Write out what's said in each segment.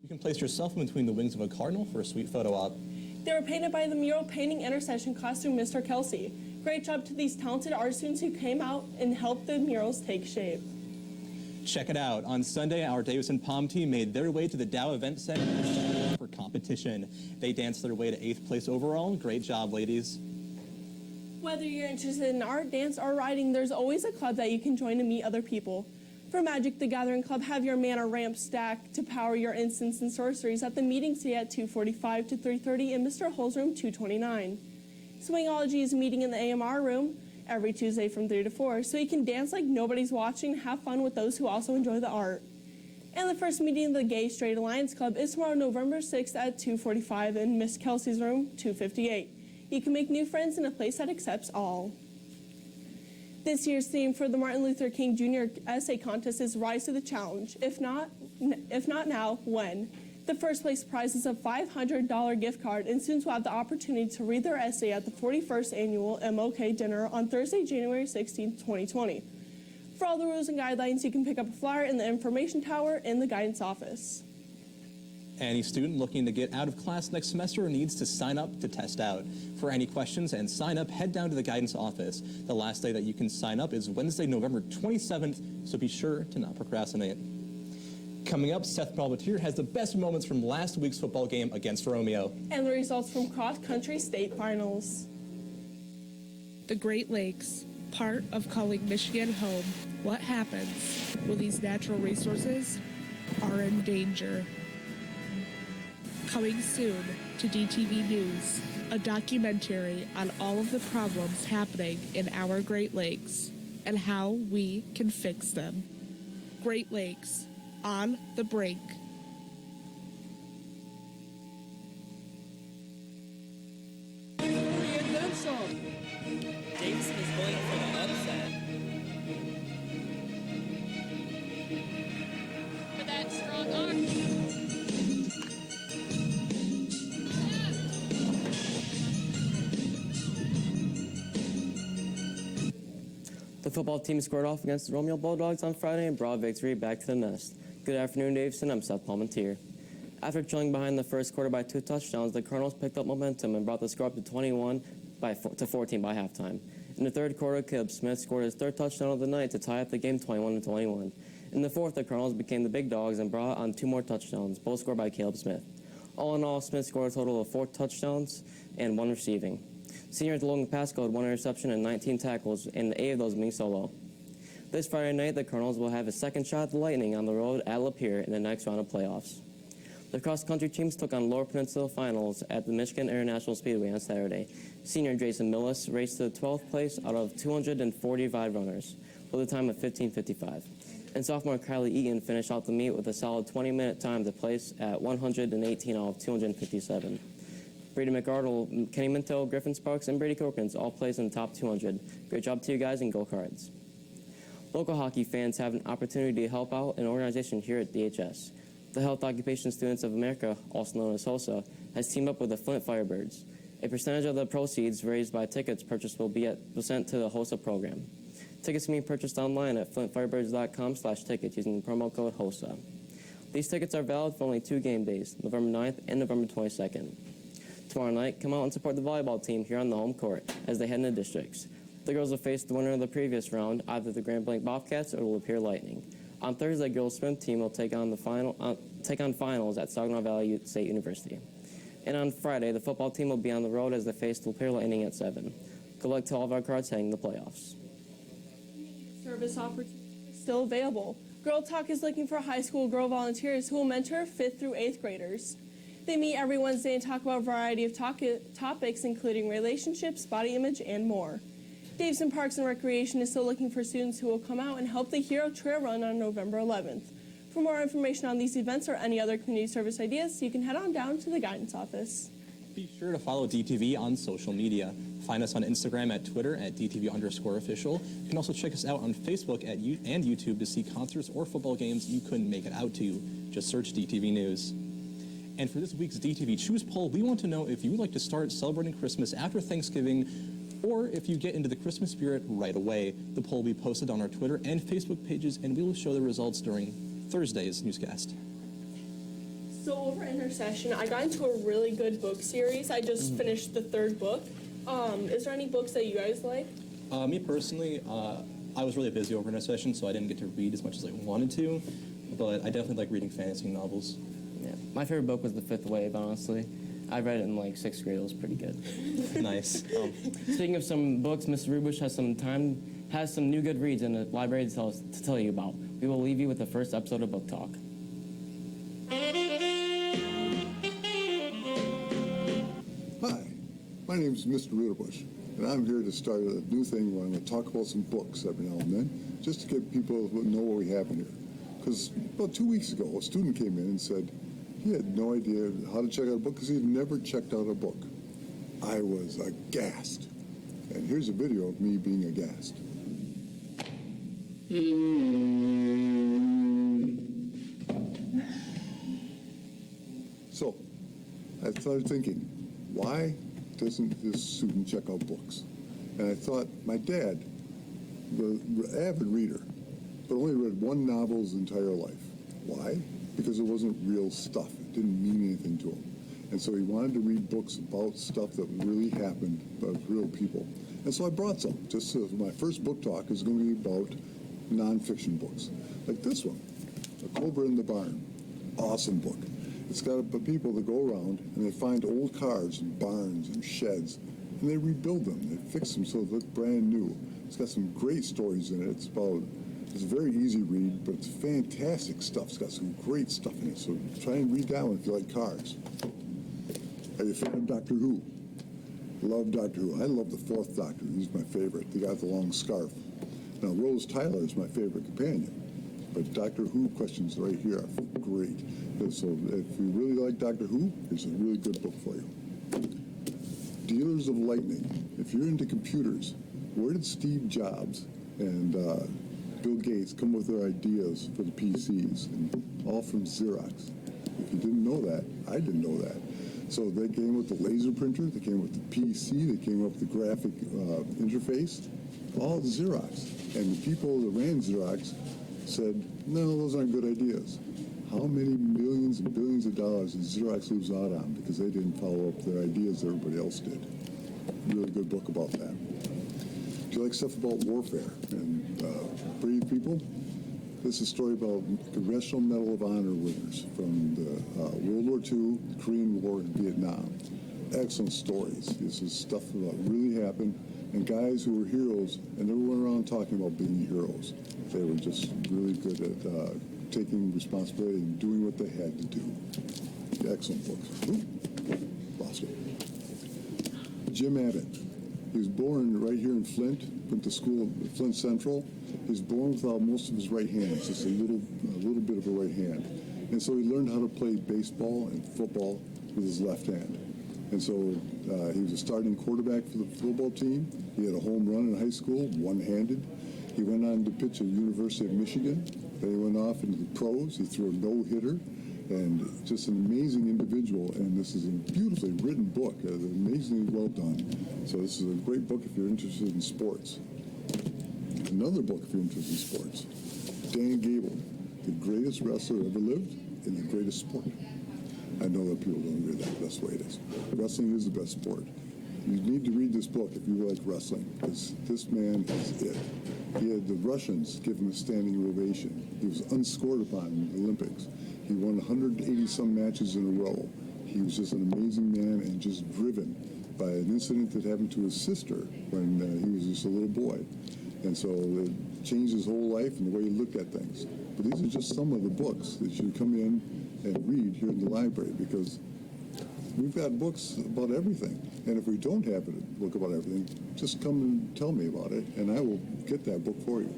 You can place yourself in between the wings of a cardinal for a sweet photo op. They were painted by the mural painting intercession class through Mr. Kelsey. Great job to these talented art students who came out and helped the murals take shape. Check it out. On Sunday, our Davidson Palm team made their way to the Dow Event Center for competition. They danced their way to 8th place overall. Great job, ladies. Whether you're interested in art, dance, or writing, there's always a club that you can join to meet other people. For Magic the Gathering Club, have your mana ramp stacked to power your instants and sorceries at the meeting today at 2:45 to 3:30 in Mr. Hull's room 229. Swingology is meeting in the AMR room every Tuesday from 3 to 4, so you can dance like nobody's watching and have fun with those who also enjoy the art. And the first meeting of the Gay Straight Alliance Club is tomorrow, November 6th at 2:45 in Miss Kelsey's room 258. You can make new friends in a place that accepts all. This year's theme for the Martin Luther King Jr. Essay Contest is Rise to the Challenge. If not now, when? The first place prize is a $500 gift card, and students will have the opportunity to read their essay at the 41st Annual MLK Dinner on Thursday, January 16, 2020. For all the rules and guidelines, you can pick up a flyer in the information tower in the guidance office. Any student looking to get out of class next semester needs to sign up to test out. For any questions and sign up, head down to the guidance office. The last day that you can sign up is Wednesday, November 27th, so be sure to not procrastinate. Coming up, Seth Balbatier has the best moments from last week's football game against Romeo. And the results from cross-country state finals. The Great Lakes, part of calling Michigan home. What happens when these natural resources are in danger? Coming soon to DTV News, a documentary on all of the problems happening in our Great Lakes and how we can fix them. Great Lakes, on the brink. And then some. Davidson is going for the upset. For that strong arm. The football team squared off against the Romeo Bulldogs on Friday and brought victory back to the nest. Good afternoon, Davidson. I'm Seth Palmentier. After trailing behind the first quarter by 2 touchdowns, the Colonels picked up momentum and brought the score up to 21 to 14 by halftime. In the third quarter, Caleb Smith scored his third touchdown of the night to tie up the game 21-21. In the fourth, the Colonels became the big dogs and brought on 2 more touchdowns, both scored by Caleb Smith. All in all, Smith scored a total of 4 touchdowns and 1 receiving. Senior Logan Pasco had 1 interception and 19 tackles, and 8 of those being solo. This Friday night, the Colonels will have a second shot at the Lightning on the road at Lapeer in the next round of playoffs. The cross-country teams took on Lower Peninsula Finals at the Michigan International Speedway on Saturday. Senior Jason Millis raced to 12th place out of 245 runners with a time of 15:55. And sophomore Kylie Egan finished out the meet with a solid 20-minute time to place at 118 out of 257. Brady McArdle, Kenny Minto, Griffin Sparks, and Brady Corkins all placed in the top 200. Great job to you guys, and go Cards. Local hockey fans have an opportunity to help out an organization here at DHS. The Health Occupation Students of America, also known as HOSA, has teamed up with the Flint Firebirds. A percentage of the proceeds raised by tickets purchased will be sent to the HOSA program. Tickets can be purchased online at flintfirebirds.com/tickets using the promo code HOSA. These tickets are valid for only 2 game days, November 9th and November 22nd. Tomorrow night, come out and support the volleyball team here on the home court as they head into districts. The girls will face the winner of the previous round, either the Grand Blanc Bobcats or the Lapeer Lightning. On Thursday, the girls' swim team will take on finals at Saginaw Valley State University. And on Friday, the football team will be on the road as they face the Lapeer Lightning at 7. Good luck to all of our Cards heading to the playoffs. Service opportunities still available. Girl Talk is looking for high school girl volunteers who will mentor 5th through 8th graders. They meet every Wednesday and talk about a variety of topics, including relationships, body image, and more. Davidson Parks and Recreation is still looking for students who will come out and help the Hero Trail Run on November 11th. For more information on these events or any other community service ideas, you can head on down to the guidance office. Be sure to follow DTV on social media. Find us on Instagram at Twitter at DTV_official. You can also check us out on Facebook and YouTube to see concerts or football games you couldn't make it out to. Just search DTV News. And for this week's DTV Choose poll, we want to know if you would like to start celebrating Christmas after Thanksgiving or if you get into the Christmas spirit right away. The poll will be posted on our Twitter and Facebook pages, and we will show the results during Thursday's newscast. So over Intercession, I got into a really good book series. I just finished the 3rd book. Is there any books that you guys like? Me personally, I was really busy over Intercession, so I didn't get to read as much as I wanted to, but I definitely like reading fantasy novels. Yeah, my favorite book was The Fifth Wave, honestly. I read it in like 6th grade. It was pretty good. Nice. Speaking of some books, Mr. Rubush has some new good reads in the library to tell you about. We will leave you with the first episode of Book Talk. Hi, my name is Mr. Rubush, and I'm here to start a new thing where I'm going to talk about some books every now and then, just to get people to know what we have in here. Because about 2 weeks ago, a student came in and said he had no idea how to check out a book because he'd never checked out a book. I was aghast. And here's a video of me being aghast. So, I started thinking, why doesn't this student check out books? And I thought, my dad, the avid reader, but only read one novel his entire life. Why? Because it wasn't real stuff. It didn't mean anything to him. And so he wanted to read books about stuff that really happened with real people. And so I brought some. Just so my first book talk is going to be about nonfiction books. Like this one, A Cobra in the Barn. Awesome book. It's got people that go around and they find old cars and barns and sheds, and they rebuild them. They fix them so they look brand new. It's got some great stories in it. It's a very easy read, but it's fantastic stuff. It's got some great stuff in it. So try and read that one if you like cars. Are you a fan of Doctor Who? Love Doctor Who. I love the 4th Doctor. He's my favorite. The guy with the long scarf. Now, Rose Tyler is my favorite companion. But Doctor Who questions right here are great. So if you really like Doctor Who, here's a really good book for you. Dealers of Lightning. If you're into computers, where did Steve Jobs and Bill Gates come with their ideas for the PCs? And all from Xerox. If you didn't know that, I didn't know that. So they came with the laser printer, they came with the PC, they came up with the graphic interface, all Xerox. And the people that ran Xerox said, no, those aren't good ideas. How many millions and billions of dollars did Xerox lose out on because they didn't follow up their ideas everybody else did? Really good book about that. Do you like stuff about warfare and brave people? This is a story about Congressional Medal of Honor winners from the World War II, the Korean War, and Vietnam. Excellent stories. This is stuff that really happened, and guys who were heroes, and they went around talking about being heroes. They were just really good at taking responsibility and doing what they had to do. Excellent books. Oop, lost it. Jim Abbott. He was born right here in Flint, went to school at Flint Central. He was born without most of his right hand, just a little bit of a right hand. And so he learned how to play baseball and football with his left hand. And so he was a starting quarterback for the football team. He had a home run in high school, one-handed. He went on to pitch at the University of Michigan. Then he went off into the pros. He threw a no-hitter. And just an amazing individual, and this is a beautifully written book, amazingly well done. So this is a great book if you're interested in sports. Another book if you're interested in sports. Dan Gable, the greatest wrestler ever lived in the greatest sport. I know that people don't agree that, but that's the way it is. Wrestling is the best sport. You need to read this book if you like wrestling, because this man is it. He had the Russians give him a standing ovation. He was unscored upon in the Olympics. He won 180-some matches in a row. He was just an amazing man and just driven by an incident that happened to his sister when he was just a little boy. And so it changed his whole life and the way he looked at things. But these are just some of the books that you come in and read here in the library, because we've got books about everything. And if we don't have a book about everything, just come and tell me about it, and I will get that book for you.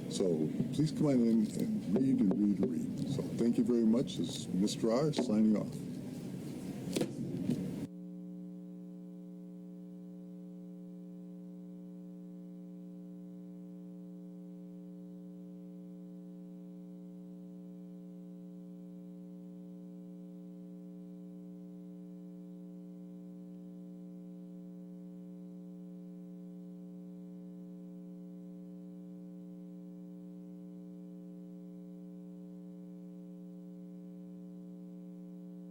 So please come on in and read and read and read. So thank you very much. This is Mr. R signing off.